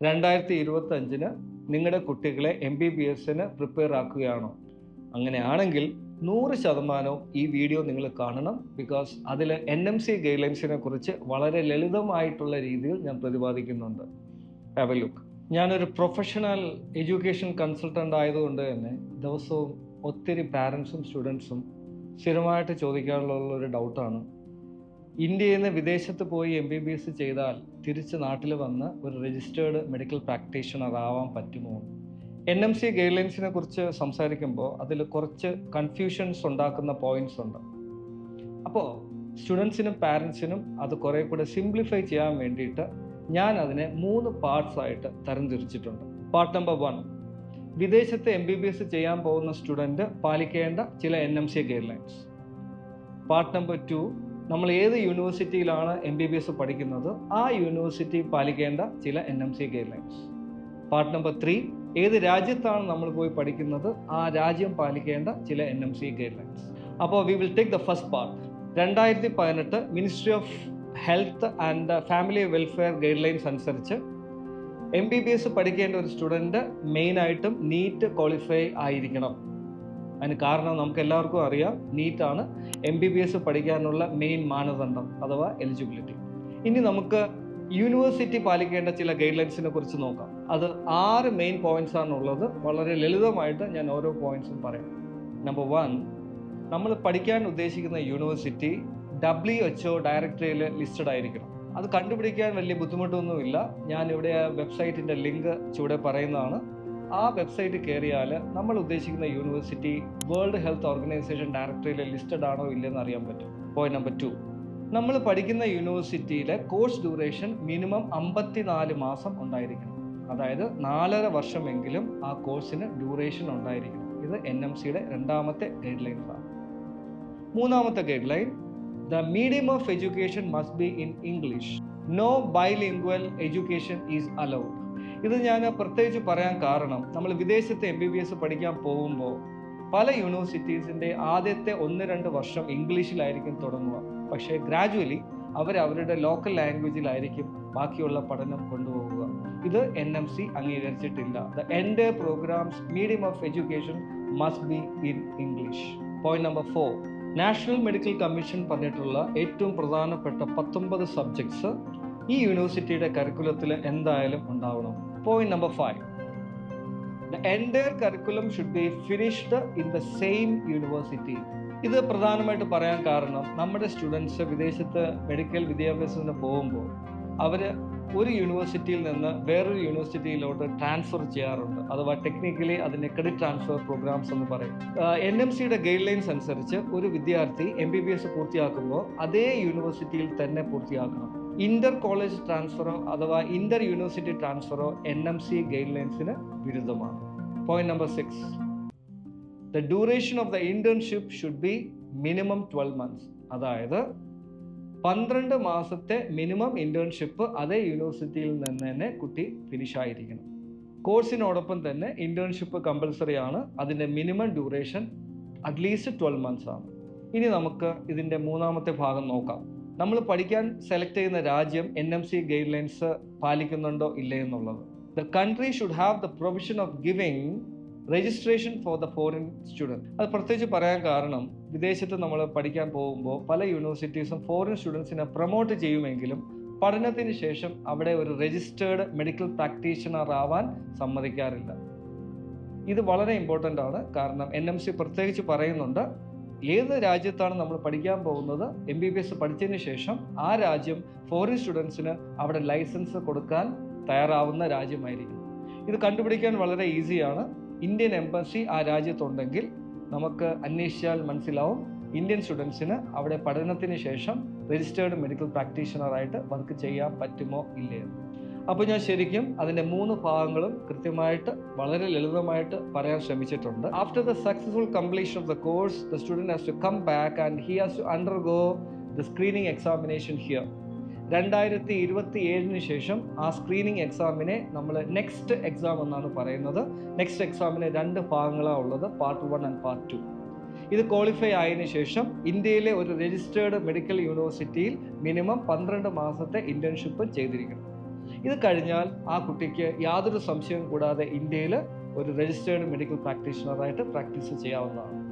2025 നിങ്ങളുടെ കുട്ടികളെ MBBSന് പ്രിപ്പയർ ആക്കുകയാണോ? അങ്ങനെയാണെങ്കിൽ 100% ഈ വീഡിയോ നിങ്ങൾ കാണണം. ബിക്കോസ് അതിൽ NMC ഗൈഡ്ലൈൻസിനെ കുറിച്ച് വളരെ ലളിതമായിട്ടുള്ള രീതിയിൽ ഞാൻ പ്രതിപാദിക്കുന്നുണ്ട്. Have a look. ഞാനൊരു പ്രൊഫഷണൽ എഡ്യൂക്കേഷൻ കൺസൾട്ടൻ്റ് ആയതുകൊണ്ട് തന്നെ ദിവസവും ഒത്തിരി പാരൻസും സ്റ്റുഡൻസും സ്ഥിരമായിട്ട് ചോദിക്കാനുള്ള ഒരു ഡൗട്ടാണ്, ഇന്ത്യയിൽ നിന്ന് വിദേശത്ത് പോയി MBBS ചെയ്താൽ തിരിച്ച് നാട്ടിൽ വന്ന് ഒരു രജിസ്റ്റേർഡ് മെഡിക്കൽ പ്രാക്ടീഷണർ ആവാൻ പറ്റുമോ? NMC ഗൈഡ്ലൈൻസിനെ കുറിച്ച് സംസാരിക്കുമ്പോൾ അതിൽ കുറച്ച് കൺഫ്യൂഷൻസ് ഉണ്ടാക്കുന്ന പോയിന്റ്സ് ഉണ്ട്. അപ്പോൾ സ്റ്റുഡൻസിനും പാരൻസിനും അത് കുറേ കൂടെ സിംപ്ലിഫൈ ചെയ്യാൻ വേണ്ടിയിട്ട് ഞാൻ അതിനെ 3 പാർട്സ് ആയിട്ട് തരംതിരിച്ചിട്ടുണ്ട്. പാർട്ട് നമ്പർ 1, വിദേശത്ത് MBBS ചെയ്യാൻ പോകുന്ന സ്റ്റുഡൻറ്റ് പാലിക്കേണ്ട ചില NMC ഗൈഡ്ലൈൻസ്. പാർട്ട് നമ്പർ 2, നമ്മൾ ഏത് യൂണിവേഴ്സിറ്റിയിലാണ് MBBS പഠിക്കുന്നത് ആ യൂണിവേഴ്സിറ്റി പാലിക്കേണ്ട ചില NMC ഗൈഡ്ലൈൻസ്. പാർട്ട് നമ്പർ 3, ഏത് രാജ്യത്താണ് നമ്മൾ പോയി പഠിക്കുന്നത് ആ രാജ്യം പാലിക്കേണ്ട ചില NMC ഗൈഡ്ലൈൻസ്. അപ്പോൾ we will take the first part. 2018 ministry of health and family welfare guidelines അനുസരിച്ച് MBBS പഠിക്കേണ്ട ഒരു സ്റ്റുഡൻറ്റ് മെയിനായിട്ടും നീറ്റ് ക്വാളിഫൈ ആയിരിക്കണം. അതിന് കാരണം നമുക്ക് എല്ലാവർക്കും അറിയാം, നീറ്റാണ് MBBS പഠിക്കാനുള്ള മെയിൻ മാനദണ്ഡം അഥവാ എലിജിബിലിറ്റി. ഇനി നമുക്ക് യൂണിവേഴ്സിറ്റി പാലിക്കേണ്ട ചില ഗൈഡ്ലൈൻസിനെ കുറിച്ച് നോക്കാം. അത് 6 മെയിൻ പോയിന്റ്സ് ആണുള്ളത്. വളരെ ലളിതമായിട്ട് ഞാൻ ഓരോ പോയിന്റ്സും പറയാം. നമ്പർ 1, നമ്മൾ പഠിക്കാൻ ഉദ്ദേശിക്കുന്ന യൂണിവേഴ്സിറ്റി WHO ഡയറക്ടറിയിൽ ലിസ്റ്റഡ് ആയിരിക്കണം. അത് കണ്ടുപിടിക്കാൻ വലിയ ബുദ്ധിമുട്ടൊന്നുമില്ല. ഞാനിവിടെ വെബ്സൈറ്റിൻ്റെ ലിങ്ക് ചൂടെ പറയുന്നതാണ്. ആ വെബ്സൈറ്റ് കയറിയാൽ നമ്മൾ ഉദ്ദേശിക്കുന്ന യൂണിവേഴ്സിറ്റി വേൾഡ് ഹെൽത്ത് ഓർഗനൈസേഷൻ ഡയറക്ടറിയിൽ ലിസ്റ്റഡ് ആണോ ഇല്ലെന്ന് അറിയാൻ പറ്റും. പോയിന്റ് നമ്പർ 2, നമ്മൾ പഠിക്കുന്ന യൂണിവേഴ്സിറ്റിയിലെ കോഴ്സ് ഡ്യൂറേഷൻ മിനിമം 54 മാസം ഉണ്ടായിരിക്കണം. അതായത് 4.5 വർഷമെങ്കിലും ആ കോഴ്സിന് ഡ്യൂറേഷൻ ഉണ്ടായിരിക്കണം. ഇത് NMCയുടെ 2ാമത്തെ ഗൈഡ് ലൈൻസാണ്. 3ാമത്തെ guide line, the medium of education must be in English. No bilingual education is allowed. ഇത് ഞാൻ പ്രത്യേകിച്ച് പറയാൻ കാരണം, നമ്മൾ വിദേശത്ത് MBBS പഠിക്കാൻ പോകുമ്പോൾ പല യൂണിവേഴ്സിറ്റീസിൻ്റെ ആദ്യത്തെ 1-2 വർഷം ഇംഗ്ലീഷിലായിരിക്കും തുടങ്ങുക. പക്ഷേ ഗ്രാജുവലി അവരുടെ ലോക്കൽ ലാംഗ്വേജിലായിരിക്കും ബാക്കിയുള്ള പഠനം കൊണ്ടുപോകുക. ഇത് NMC അംഗീകരിച്ചിട്ടില്ല. The entire programmes medium of education must be in English. Point number 4, national medical commission പറഞ്ഞിട്ടുള്ള ഏറ്റവും പ്രധാനപ്പെട്ട 19 സബ്ജക്ട്സ് ഈ യൂണിവേഴ്സിറ്റിയുടെ കരിക്കുലത്തിൽ എന്തായാലും ഉണ്ടാവണം. Point number 5, the entire curriculum should be finished in the same university. ഇത് പ്രധാനമായിട്ട് പറയാൻ കാരണം, നമ്മുടെ സ്റ്റുഡൻസ് വിദേശത്ത് മെഡിക്കൽ വിദ്യാഭ്യാസത്തിന് പോകുമ്പോൾ അവർ ഒരു യൂണിവേഴ്സിറ്റിയിൽ നിന്ന് വേറൊരു യൂണിവേഴ്സിറ്റിയിലോട്ട് ട്രാൻസ്ഫർ ചെയ്യാറുണ്ട്. അഥവാ ടെക്നിക്കലി അതിനെ ക്രെഡിറ്റ് ട്രാൻസ്ഫർ പ്രോഗ്രാംസ് എന്ന് പറയും. NMCയുടെ ഗൈഡ് ലൈൻസ് അനുസരിച്ച് ഒരു വിദ്യാർത്ഥി MBBS പൂർത്തിയാക്കുമ്പോൾ അതേ യൂണിവേഴ്സിറ്റിയിൽ തന്നെ പൂർത്തിയാക്കണം. ഇന്റർ കോളേജ് ട്രാൻസ്ഫറോ അഥവാ ഇന്റർ യൂണിവേഴ്സിറ്റി ട്രാൻസ്ഫറോ NMC ഗൈഡ് ലൈൻസിന് വിരുദ്ധമാണ്. Point number 6, the duration of the internship should be minimum 12 months. അതായത് 12 മാസത്തെ മിനിമം ഇന്റേൺഷിപ്പ് അതേ യൂണിവേഴ്സിറ്റിയിൽ നിന്ന് തന്നെ കുട്ടി ഫിനിഷ് ആയിരിക്കണം. കോഴ്സിനോടൊപ്പം തന്നെ ഇന്റേൺഷിപ്പ് കമ്പൽസറി ആണ്. അതിൻ്റെ മിനിമം ഡ്യൂറേഷൻ അറ്റ്ലീസ്റ്റ് 12 months ആണ്. ഇനി നമുക്ക് ഇതിൻ്റെ 3ാമത്തെ ഭാഗം നോക്കാം. നമ്മൾ പഠിക്കാൻ സെലക്ട് ചെയ്യുന്ന രാജ്യം NMC ഗൈഡ് ലൈൻസ് പാലിക്കുന്നുണ്ടോ ഇല്ലേ എന്നുള്ളത്. The country should have the provision of giving registration for the foreign student. അത് പ്രത്യേകിച്ച് പറയാൻ കാരണം, വിദേശത്ത് നമ്മൾ പഠിക്കാൻ പോകുമ്പോൾ പല യൂണിവേഴ്സിറ്റീസും ഫോറിൻ സ്റ്റുഡൻസിനെ പ്രൊമോട്ട് ചെയ്യുമെങ്കിലും പഠനത്തിന് ശേഷം അവിടെ ഒരു രജിസ്റ്റേർഡ് മെഡിക്കൽ പ്രാക്ടീഷണർ ആവാൻ സമ്മതിക്കാറില്ല. ഇത് വളരെ ഇമ്പോർട്ടൻ്റ് ആണ്. കാരണം NMC പ്രത്യേകിച്ച് പറയുന്നുണ്ട്, ഏത് രാജ്യത്താണ് നമ്മൾ പഠിക്കാൻ പോകുന്നത് MBBS പഠിച്ചതിന് ശേഷം ആ രാജ്യം ഫോറിൻ സ്റ്റുഡൻസിന് അവിടെ ലൈസൻസ് കൊടുക്കാൻ തയ്യാറാവുന്ന രാജ്യമായിരിക്കും. ഇത് കണ്ടുപിടിക്കാൻ വളരെ ഈസിയാണ്. ഇന്ത്യൻ എംബസി ആ രാജ്യത്തുണ്ടെങ്കിൽ നമുക്ക് അന്വേഷിച്ചാൽ മനസ്സിലാവും ഇന്ത്യൻ സ്റ്റുഡൻസിന് അവിടെ പഠനത്തിന് ശേഷം രജിസ്റ്റേർഡ് മെഡിക്കൽ പ്രാക്ടീഷണറായിട്ട് വർക്ക് ചെയ്യാൻ പറ്റുമോ ഇല്ലേ. അപ്പോൾ ഞാൻ ശരിക്കും അതിൻ്റെ 3 ഭാഗങ്ങളും കൃത്യമായിട്ട് വളരെ ലളിതമായിട്ട് പറയാൻ ശ്രമിച്ചിട്ടുണ്ട്. After the successful completion of the course, the student has to come back and he has to undergo the screening examination here. 2027 ശേഷം ആ സ്ക്രീനിങ് എക്സാമിനെ നമ്മൾ നെക്സ്റ്റ് എക്സാം എന്നാണ് പറയുന്നത്. നെക്സ്റ്റ് എക്സാമിന് 2 ഭാഗങ്ങളാണ് ഉള്ളത്, പാർട്ട് 1 ആൻഡ് പാർട്ട് 2. ഇത് ക്വാളിഫൈ ആയതിനു ശേഷം ഇന്ത്യയിലെ ഒരു രജിസ്റ്റേർഡ് മെഡിക്കൽ യൂണിവേഴ്സിറ്റിയിൽ മിനിമം 12 മാസത്തെ ഇന്റേൺഷിപ്പ് ചെയ്തിരിക്കണം. ഇത് കഴിഞ്ഞാൽ ആ കുട്ടിക്ക് യാതൊരു സംശയവും കൂടാതെ ഇന്ത്യയിൽ ഒരു രജിസ്റ്റേർഡ് മെഡിക്കൽ പ്രാക്ടീഷണറായിട്ട് പ്രാക്ടീസ് ചെയ്യാവുന്നതാണ്.